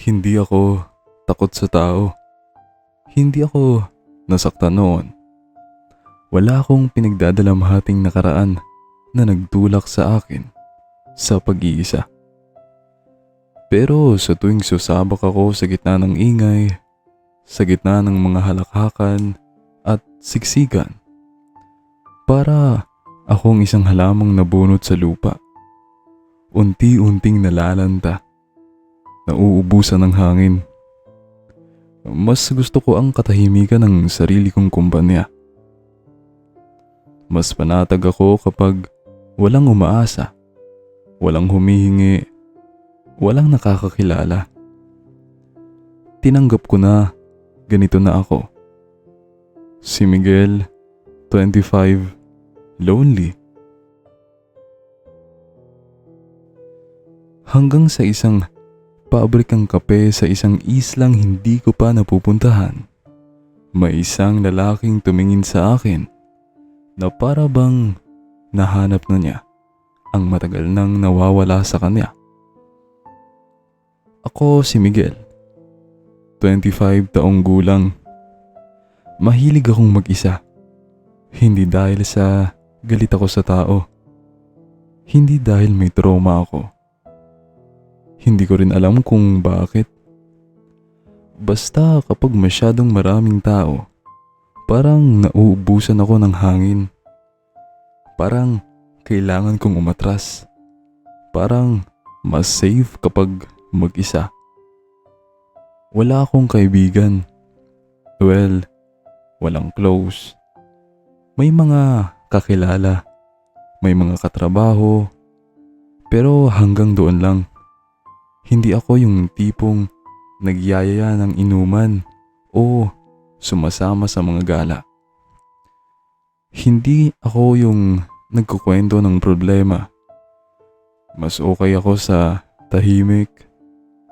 Hindi ako takot sa tao. Hindi ako nasaktan noon. Wala akong pinagdadalamhating nakaraan na nagtulak sa akin sa pag-iisa. Pero sa tuwing susabak ako sa gitna ng ingay, sa gitna ng mga halakhakan at siksikan, para akong isang halamang nabunot sa lupa. Unti-unting nalalanta, nauubusan ng hangin. Mas gusto ko ang katahimikan ng sarili kong kumpanya. Mas panatag ako kapag walang umaasa, walang humihingi, walang nakakakilala. Tinanggap ko na ganito na ako. Si Miguel, 25, lonely. Hanggang sa isang pabrikang kape sa isang islang hindi ko pa napupuntahan, may isang lalaking tumingin sa akin na para bang nahanap na niya ang matagal nang nawawala sa kanya. Ako si Miguel, 25 taong gulang. Mahilig akong mag-isa. Hindi dahil sa galit ako sa tao. Hindi dahil may trauma ako. Hindi ko rin alam kung bakit. Basta kapag masyadong maraming tao, parang nauubusan ako ng hangin. Parang kailangan kong umatras. Parang mas safe kapag mag-isa. Wala akong kaibigan. Well, walang close. May mga kakilala, may mga katrabaho, pero hanggang doon lang. Hindi ako yung tipong nagyayaya ng inuman o sumasama sa mga gala. Hindi ako yung nagkukwento ng problema. Mas okay ako sa tahimik.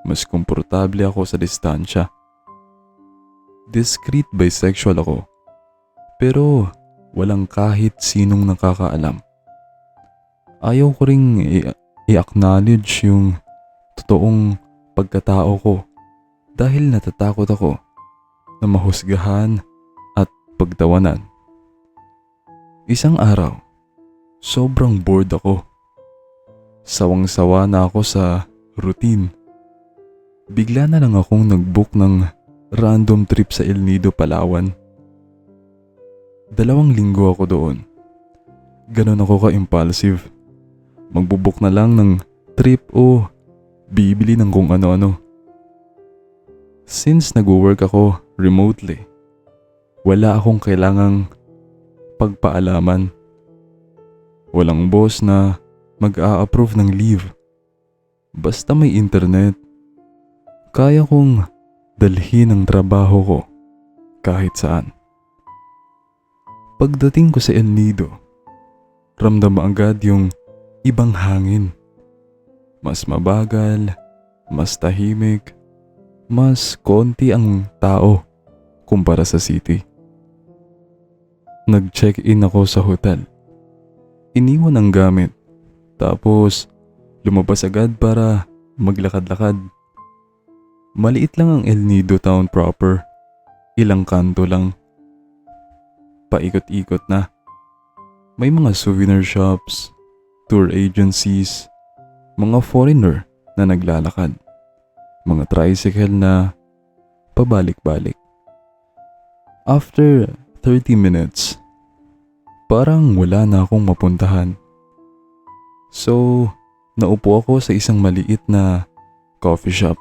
Mas komportable ako sa distansya. Discreet bisexual ako. Pero walang kahit sinong nakakaalam. Ayaw ko ring i-acknowledge yung totoong pagkatao ko dahil natatakot ako na mahusgahan at pagtawanan. Isang araw, sobrang bored ako. Sawang-sawa na ako sa routine. Bigla na lang akong nag-book ng random trip sa El Nido, Palawan. 2 linggo ako doon. Ganon ako ka-impulsive. Magbubook na lang ng trip o bibili ng kung ano-ano. Since nag-work ako remotely, wala akong kailangang pagpaalaman. Walang boss na mag-a-approve ng leave. Basta may internet, kaya kong dalhin ang trabaho ko kahit saan. Pagdating ko sa El Nido, ramdam agad yung ibang hangin. Mas mabagal, mas tahimik, mas konti ang tao kumpara sa city. Nag-check-in ako sa hotel. Iniwan ang gamit, tapos lumabas agad para maglakad-lakad. Maliit lang ang El Nido town proper. Ilang kanto lang. Paikot-ikot na. May mga souvenir shops, tour agencies, mga foreigner na naglalakad, mga tricycle na pabalik-balik. After 30 minutes, parang wala na akong mapuntahan. So, naupo ako sa isang maliit na coffee shop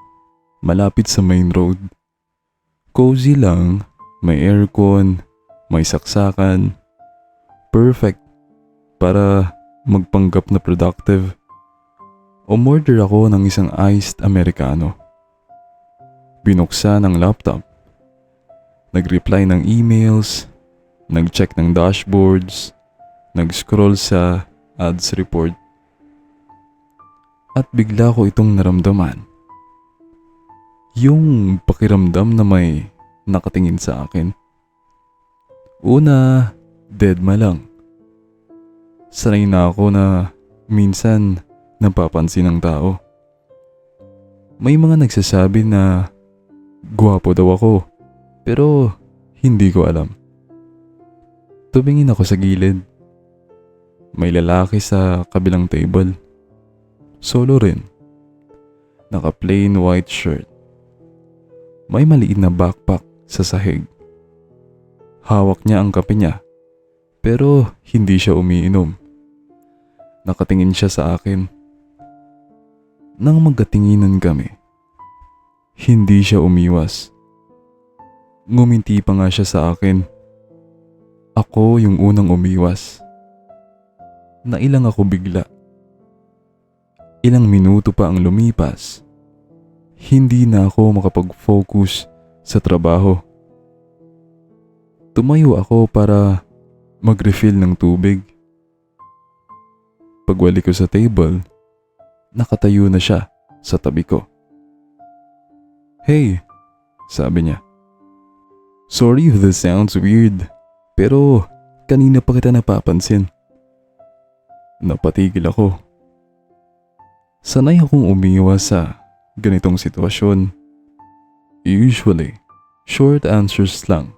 malapit sa main road. Cozy lang, may aircon, may saksakan. Perfect para magpanggap na productive. Umorder ako ng isang iced americano. Binuksan ang laptop. Nag-reply ng emails, nag-check ng dashboards, nag-scroll sa ads report. At bigla ko itong naramdaman. Yung pakiramdam na may nakatingin sa akin. Una, deadma lang. Sanay na ako na minsan napapansin ng tao. May mga nagsasabi na gwapo daw ako, pero hindi ko alam. Tumingin ako sa gilid. May lalaki sa kabilang table. Solo rin. Naka plain white shirt. May maliit na backpack sa sahig. Hawak niya ang kape niya, pero hindi siya umiinom. Nakatingin siya sa akin. Nang magkatinginan kami, hindi siya umiwas. Ngumiti pa nga siya sa akin. Ako yung unang umiwas. Nailang ako bigla. Ilang minuto pa ang lumipas. Hindi na ako makapag-focus sa trabaho. Tumayo ako para mag-refill ng tubig. Pagwalik ko sa table, nakatayo na siya sa tabi ko. "Hey," sabi niya. "Sorry if this sounds weird, pero kanina pa kita napapansin." Napatigil ako. Sanay akong umiwas sa ganitong sitwasyon. Usually, short answers lang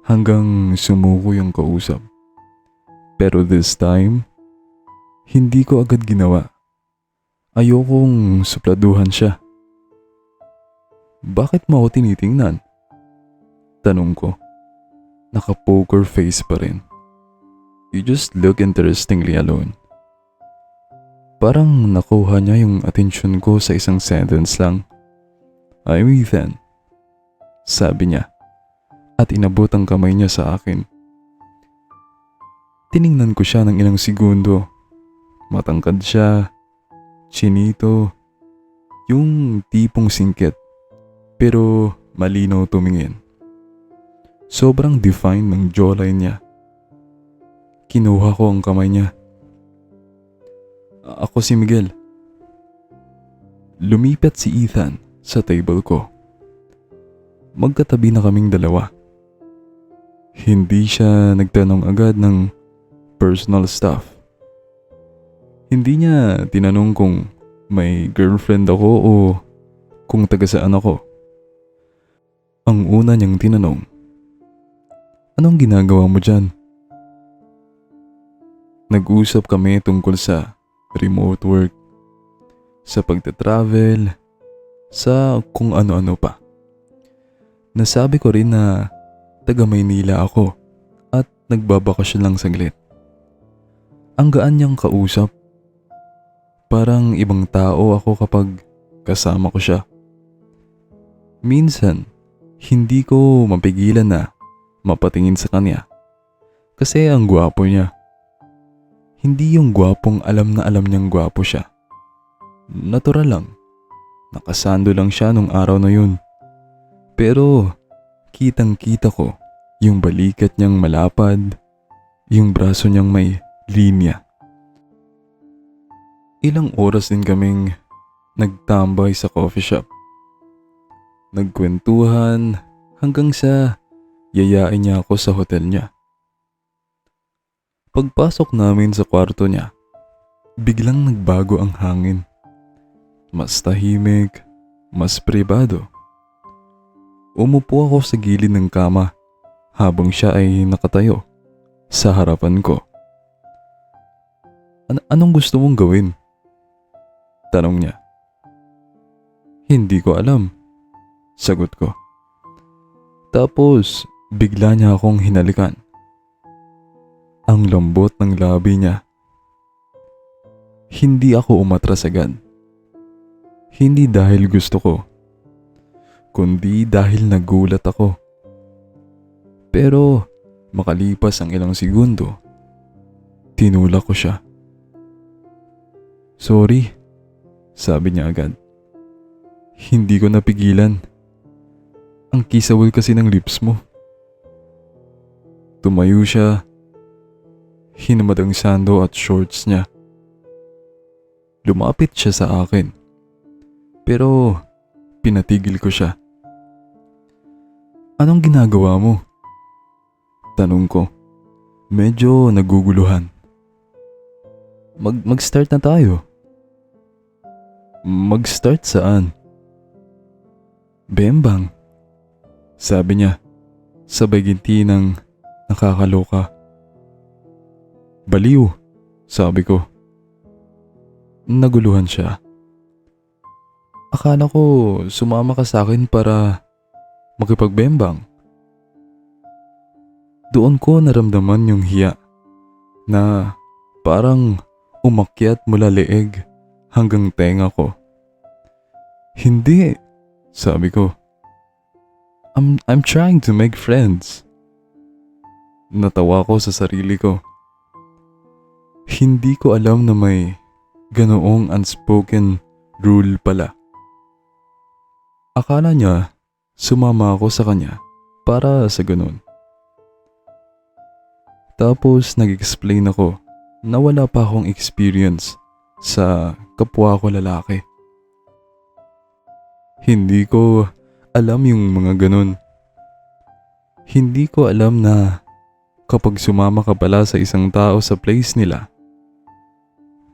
hanggang sumuko yung kausap. Pero this time, hindi ko agad ginawa. Ayokong supladuhan siya. "Bakit mo ako tinitingnan?" Tanong ko. Naka-poker face pa rin. "You just look interestingly alone." Parang nakuha niya yung atensyon ko sa isang sentence lang. "I'm Ethan," sabi niya, at inabot ang kamay niya sa akin. Tiningnan ko siya ng ilang segundo. Matangkad siya, chinito, yung tipong singkit, pero malinaw tumingin. Sobrang defined ng jawline niya. Kinuha ko ang kamay niya. "Ako si Miguel." Lumipat si Ethan sa table ko. Magkatabi na kaming dalawa. Hindi siya nagtanong agad ng personal stuff. Hindi niya tinanong kung may girlfriend ako o kung taga saan ako. Ang una niyang tinanong, "Anong ginagawa mo dyan?" Nag-usap kami tungkol sa remote work, sa pagta-travel, sa kung ano-ano pa. Nasabi ko rin na taga Maynila ako at nagbabakasyon lang saglit. Ang gaan niyang kausap. Parang ibang tao ako kapag kasama ko siya. Minsan, hindi ko mapigilan na mapatingin sa kanya kasi ang gwapo niya. Hindi yung gwapong alam na alam niyang gwapo siya. Natural lang. Nakasando lang siya nung araw na yun. Pero kitang-kita ko yung balikat niyang malapad, yung braso niyang may linya. Ilang oras din kaming nagtambay sa coffee shop. Nagkwentuhan hanggang sa yayain niya ako sa hotel niya. Pagpasok namin sa kwarto niya, biglang nagbago ang hangin. Mas tahimik, mas pribado. Umupo ako sa gilid ng kama habang siya ay nakatayo sa harapan ko. Anong gusto mong gawin?" Tanong niya. "Hindi ko alam," sagot ko. Tapos bigla niya akong hinalikan. Ang lambot ng labi niya. Hindi ako umatras agad. Hindi dahil gusto ko, kundi dahil nagulat ako. Pero makalipas ang ilang segundo, tinulak ko siya. "Sorry," sabi niya agad. Hindi ko napigilan. Ang kisawal kasi ng lips mo. Tumayo siya. Hinamad ang sando at shorts niya. Lumapit siya sa akin. Pero pinatigil ko siya. "Anong ginagawa mo?" Tanong ko. Medyo naguguluhan. Mag-start na tayo." "Mag-start saan?" Bembang, sabi niya, sabay ginti ng nakakaloka. Baliw, sabi ko. Naguluhan siya. Akala ko sumama ka sa akin para makipagbembang. Doon ko naramdaman yung hiya na parang umakyat mula leeg hanggang tenga ko. Hindi, sabi ko. I'm trying to make friends. Natawa ko sa sarili ko. Hindi ko alam na may ganoong unspoken rule pala. Akala niya sumama ako sa kanya para sa ganun. Tapos nag-explain ako na wala pa akong experience sa kapwa ko lalaki. Hindi ko alam yung mga ganun. Hindi ko alam na kapag sumama ka pala sa isang tao sa place nila,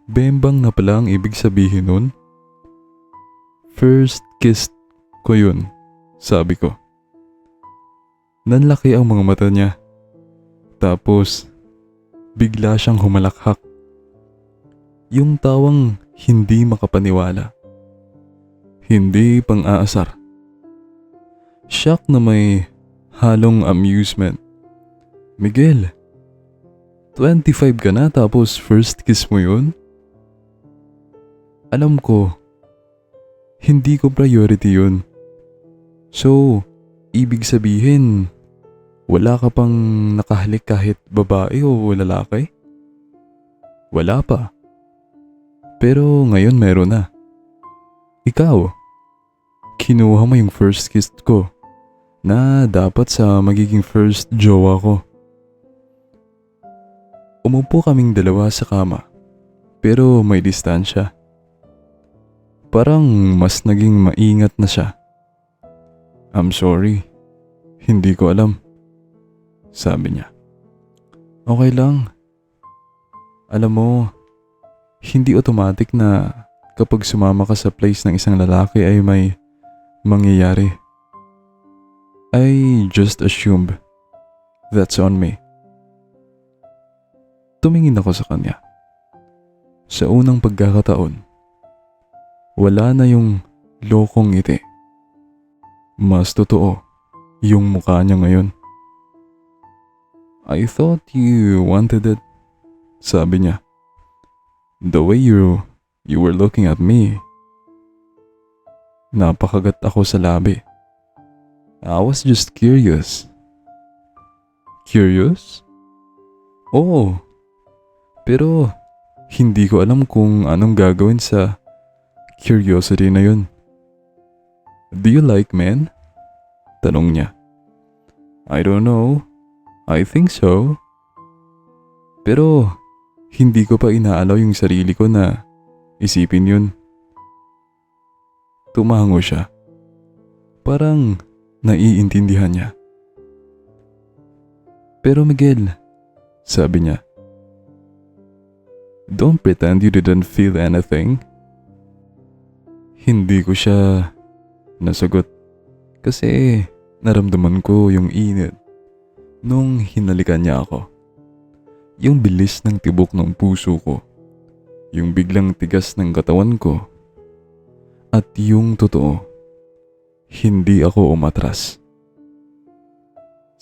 bembang na pala ang ibig sabihin nun? First kiss ko yun, sabi ko. Nanlaki ang mga mata niya. Tapos, bigla siyang humalakhak. Yung tawang hindi makapaniwala. Hindi pang-aasar. Shock na may halong amusement. Miguel, 25 ka na tapos first kiss mo yun? Alam ko, hindi ko priority yun. So, ibig sabihin, wala ka pang nakahalik kahit babae o lalaki? Wala pa. Pero ngayon meron na. Ikaw, kinuha mo yung first kiss ko na dapat sa magiging first jowa ko. Umupo kaming dalawa sa kama, pero may distansya. Parang mas naging maingat na siya. I'm sorry, hindi ko alam, sabi niya. Okay lang. Alam mo, hindi automatic na kapag sumama ka sa place ng isang lalaki ay may mangyayari. I just assumed. That's on me. Tumingin ako sa kanya. Sa unang pagkakataon, wala na yung lokong ngiti. Mas totoo yung mukha niya ngayon. I thought you wanted it, sabi niya. The way you were looking at me. Napakagat ako sa labi. I was just curious. Curious? Oo. Pero hindi ko alam kung anong gagawin sa curiosity na yun. Do you like men? Tanong niya. I don't know. I think so. Pero hindi ko pa inaalaw yung sarili ko na isipin yun. Tumango siya. Parang naiintindihan niya. Pero Miguel, sabi niya, don't pretend you didn't feel anything. Hindi ko siya nasagot kasi naramdaman ko yung init nung hinalikan niya ako. Yung bilis ng tibok ng puso ko, yung biglang tigas ng katawan ko, at yung totoo, hindi ako umatras.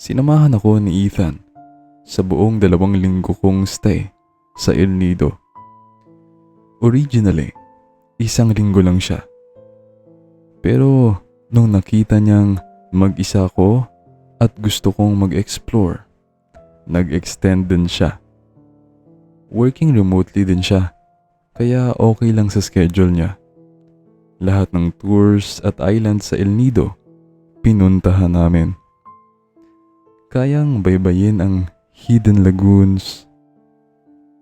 Sinamahan ako ni Ethan sa buong 2 linggo kong stay sa El Nido. Originally, 1 linggo lang siya. Pero nung nakita niyang mag-isa ko at gusto kong mag-explore, nag-extend din siya. Working remotely din siya, kaya okay lang sa schedule niya. Lahat ng tours at islands sa El Nido, pinuntahan namin. Kayang baybayin ang hidden lagoons,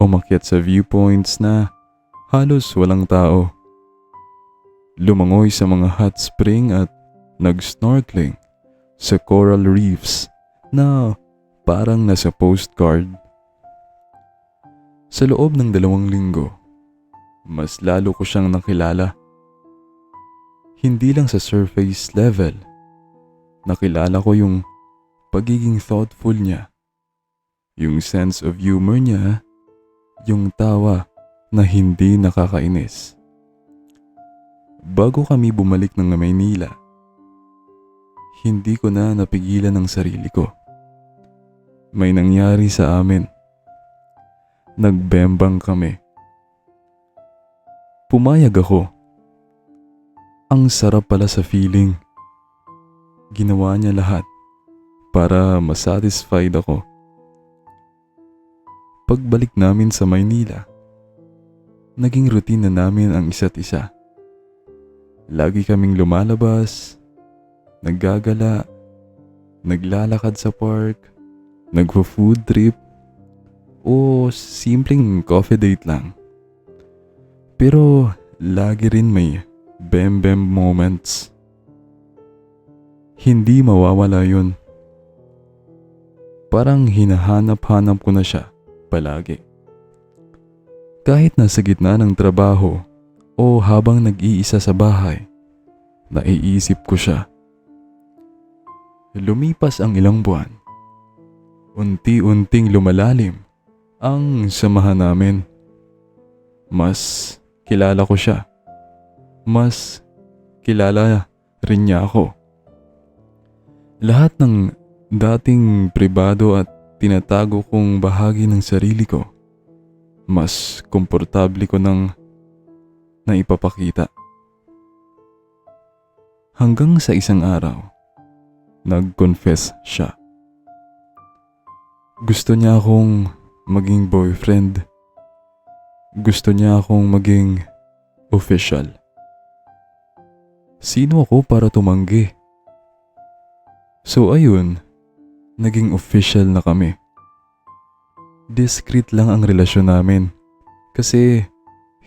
umakyat sa viewpoints na halos walang tao, lumangoy sa mga hot spring at nag-snorkeling sa coral reefs na parang nasa postcard. Sa loob ng 2 linggo, mas lalo ko siyang nakilala. Hindi lang sa surface level. Nakilala ko yung pagiging thoughtful niya, yung sense of humor niya, yung tawa na hindi nakakainis. Bago kami bumalik ng Maynila, hindi ko na napigilan ang sarili ko. May nangyari sa amin. Nagbembang kami. Pumayag ako. Ang sarap pala sa feeling. Ginawa niya lahat para masatisfied ako. Pagbalik namin sa Maynila, naging routine na namin ang isa't isa. Lagi kaming lumalabas, naggagala, naglalakad sa park, nagpo-food trip, o simpleng coffee date lang. Pero lagi rin may bem-bem moments. Hindi mawawala yun. Parang hinahanap-hanap ko na siya palagi. Kahit nasa gitna ng trabaho o habang nag-iisa sa bahay, naiisip ko siya. Lumipas ang ilang buwan. Unti-unting lumalalim ang samahan namin. Mas kilala ko siya. Mas kilala rin niya ako. Lahat ng dating pribado at tinatago kong bahagi ng sarili ko, mas komportable ko nang naipapakita. Hanggang sa isang araw, nag-confess siya. Gusto niya akong maging boyfriend. Gusto niya akong maging official. Sino ako para tumanggi? So ayun, naging official na kami. Discreet lang ang relasyon namin kasi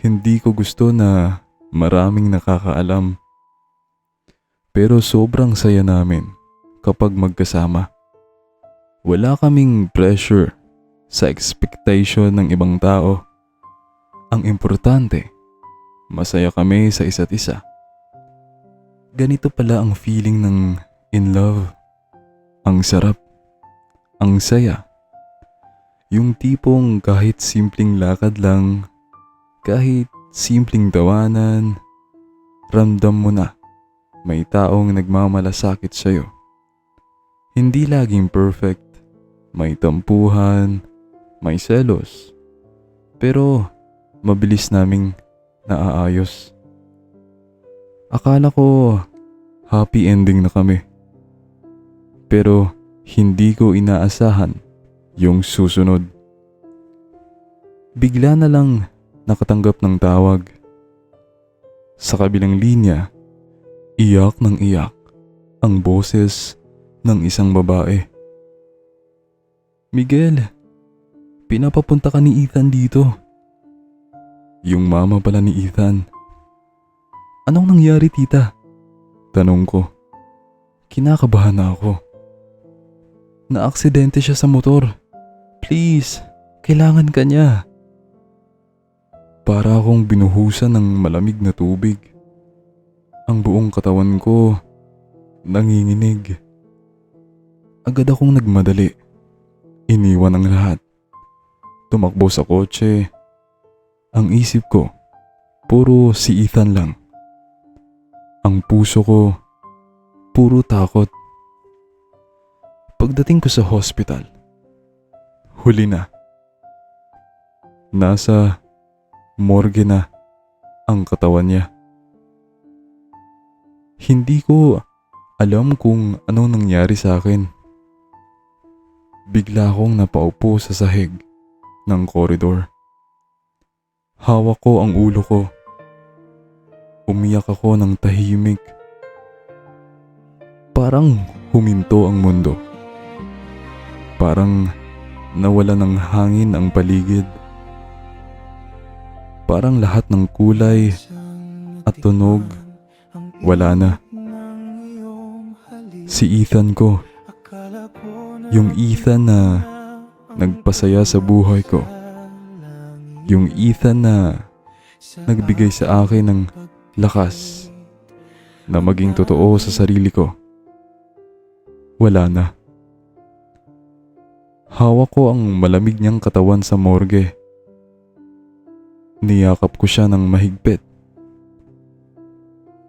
hindi ko gusto na maraming nakakaalam. Pero sobrang saya namin kapag magkasama. Wala kaming pressure sa expectation ng ibang tao. Ang importante, masaya kami sa isa't isa. Ganito pala ang feeling ng in love. Ang sarap, ang saya. Yung tipong kahit simpleng lakad lang, kahit simpleng tawanan, ramdam mo na may taong nagmamalasakit sa'yo. Hindi laging perfect, may tampuhan, may selos, pero mabilis naming naaayos. Akala ko happy ending na kami. Pero hindi ko inaasahan yung susunod. Bigla na lang nakatanggap ng tawag. Sa kabilang linya, iyak ng iyak ang boses ng isang babae. Miguel, pinapapunta ka ni Ethan dito. Yung mama pala ni Ethan. Anong nangyari, tita? Tanong ko. Kinakabahan na ako. Naaksidente siya sa motor. Please, kailangan ka niya. Para akong binuhusan ng malamig na tubig. Ang buong katawan ko nanginginig. Agad akong nagmadali. Iniwan ang lahat. Tumakbo sa kotse. Ang isip ko, puro si Ethan lang. Ang puso ko, puro takot. Pagdating ko sa hospital, huli na. Nasa morgue na ang katawan niya. Hindi ko alam kung anong nangyari sa akin. Bigla akong napaupo sa sahig ng koridor. Hawak ko ang ulo ko. Umiyak ako ng tahimik. Parang huminto ang mundo. Parang nawala ng hangin ang paligid. Parang lahat ng kulay at tunog wala na. Si Ethan ko. Yung Ethan na nagpasaya sa buhay ko. Yung Ethan na nagbigay sa akin ng lakas, na maging totoo sa sarili ko. Wala na. Hawak ko ang malamig niyang katawan sa morgue. Niyakap ko siya ng mahigpit.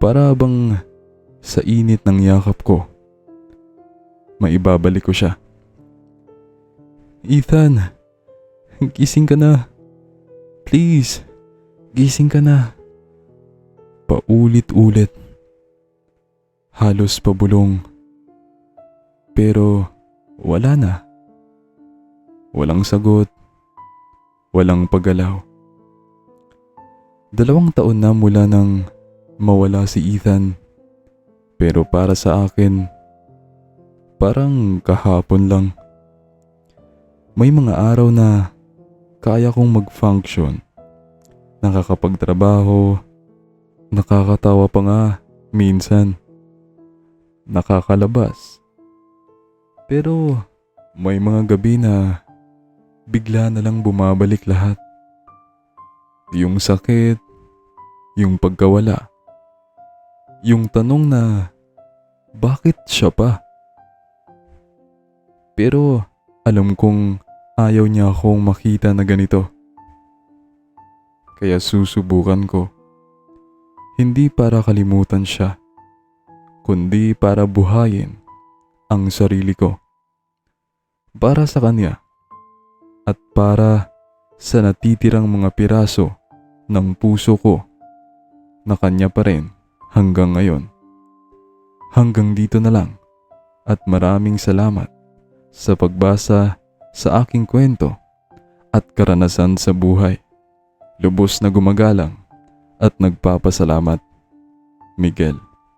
Para bang sa init ng yakap ko, maibabalik ko siya. Ethan, gising ka na. Please, gising ka na. Paulit-ulit. Halos pabulong. Pero wala na. Walang sagot. Walang paggalaw. 2 taon na mula nang mawala si Ethan. Pero para sa akin, parang kahapon lang. May mga araw na kaya kong mag-function. Nakakapagtrabaho. Nakakatawa pa nga minsan. Nakakalabas. Pero may mga gabi na bigla na lang bumabalik lahat. Yung sakit, yung pagkawala. Yung tanong na bakit siya pa? Pero alam kong ayaw niya akong makita na ganito. Kaya susubukan ko. Hindi para kalimutan siya, kundi para buhayin ang sarili ko. Para sa kanya at para sa natitirang mga piraso ng puso ko na kanya pa rin hanggang ngayon. Hanggang dito na lang at maraming salamat sa pagbasa sa aking kwento at karanasan sa buhay. Lubos na gumagalang at nagpapasalamat, Miguel.